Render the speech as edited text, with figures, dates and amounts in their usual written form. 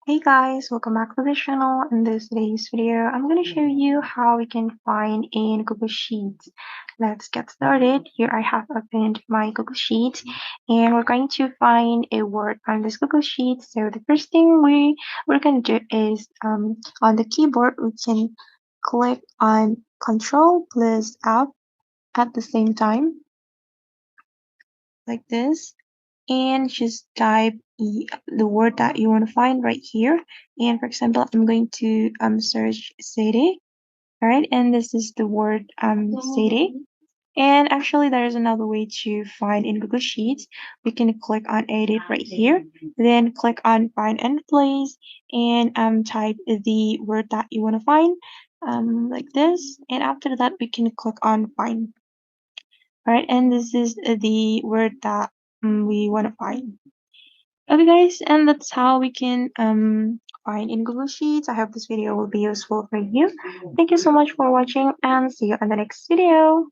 Hey guys, welcome back to the channel. In this today's video, I'm going to show you how we can find in Google Sheets. Let's get started. Here I have opened my Google Sheet and we're going to find a word on this Google Sheet. So the first thing we're going to do is on the keyboard, we can click on Control plus F at the same time, like this, and just type the word that you want to find right here. And for example, I'm going to search city. All right, and this is the word city. And actually, there is another way to find in Google Sheets. We can click on edit right here, then click on find and place, and type the word that you want to find, like this. And after that, we can click on find. All right, and this is the word that we want to find. Okay, guys, and that's how we can find in Google Sheets. I hope this video will be useful for you. Thank you so much for watching and see you in the next video.